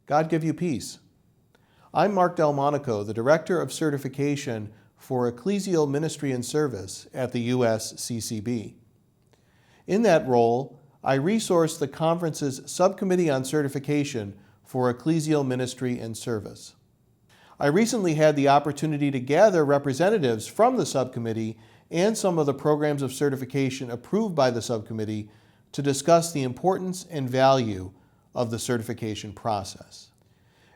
God give you peace. I'm Mark Delmonico, the Director of Certification for Ecclesial Ministry and Service at the USCCB. In that role, I resource the conference's Subcommittee on Certification for Ecclesial Ministry and Service. I recently had the opportunity to gather representatives from the subcommittee and some of the programs of certification approved by the subcommittee to discuss the importance and value of the certification process.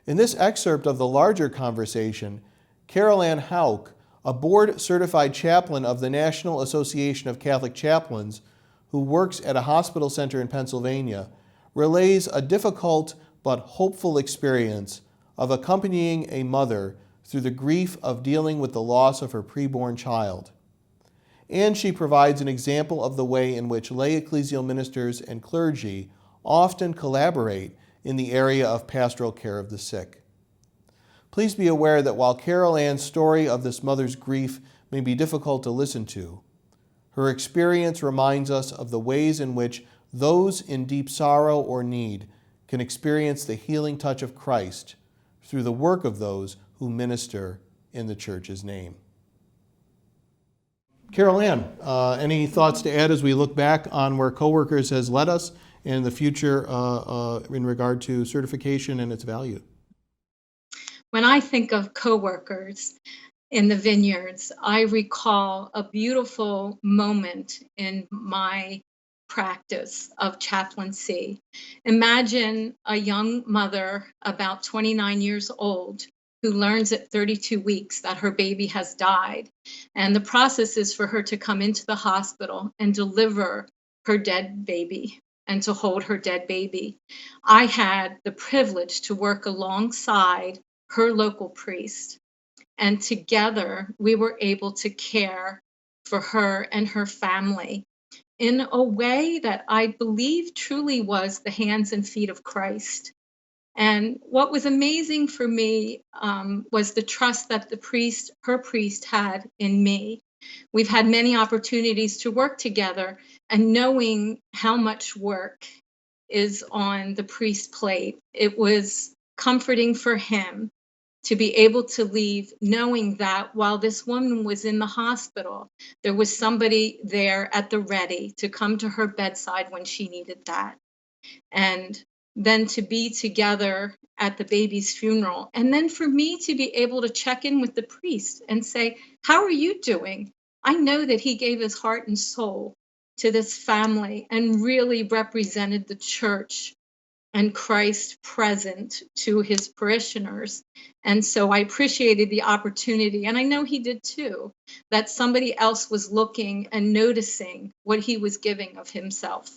In this excerpt of the larger conversation, Carol Ann Houck, a board-certified chaplain of the National Association of Catholic Chaplains who works at a hospital center in Pennsylvania, relays a difficult but hopeful experience of accompanying a mother through the grief of dealing with the loss of her preborn child. And she provides an example of the way in which lay ecclesial ministers and clergy often collaborate in the area of pastoral care of the sick. Please be aware that while Carol Ann's story of this mother's grief may be difficult to listen to, her experience reminds us of the ways in which those in deep sorrow or need can experience the healing touch of Christ through the work of those who minister in the church's name. Carol Ann, any thoughts to add as we look back on where Coworkers has led us and the future in regard to certification and its value? When I think of Coworkers in the vineyards, I recall a beautiful moment in my practice of chaplaincy. Imagine a young mother about 29 years old who learns at 32 weeks that her baby has died. And the process is for her to come into the hospital and deliver her dead baby and to hold her dead baby. I had the privilege to work alongside her local priest, and together we were able to care for her and her family in a way that I believe truly was the hands and feet of Christ. And what was amazing for me was the trust that her priest had in me. We've had many opportunities to work together, and knowing how much work is on the priest's plate, it was comforting for him to be able to leave knowing that while this woman was in the hospital, there was somebody there at the ready to come to her bedside when she needed that. And then to be together at the baby's funeral. And then for me to be able to check in with the priest and say, how are you doing? I know that he gave his heart and soul to this family and really represented the church and Christ present to his parishioners. And so I appreciated the opportunity, and I know he did too, that somebody else was looking and noticing what he was giving of himself.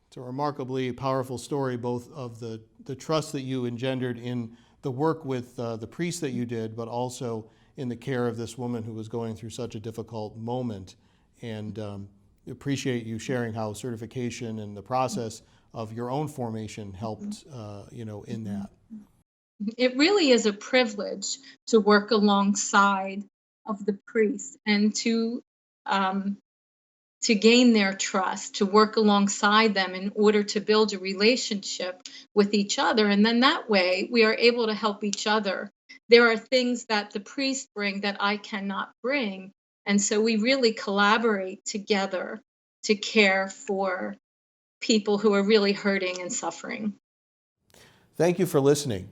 It's a remarkably powerful story, both of the trust that you engendered in the work with the priest that you did, but also in the care of this woman who was going through such a difficult moment. And appreciate you sharing how certification and the process of your own formation helped, in that. It really is a privilege to work alongside of the priest and to gain their trust, to work alongside them in order to build a relationship with each other. And then that way we are able to help each other. There are things that the priests bring that I cannot bring. And so we really collaborate together to care for people who are really hurting and suffering. Thank you for listening.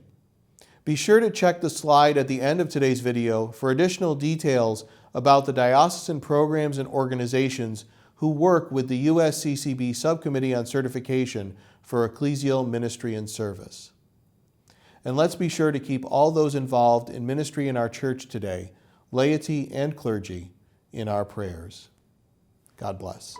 Be sure to check the slide at the end of today's video for additional details about the diocesan programs and organizations who work with the USCCB Subcommittee on Certification for Ecclesial Ministry and Service. And let's be sure to keep all those involved in ministry in our church today, laity and clergy, in our prayers. God bless.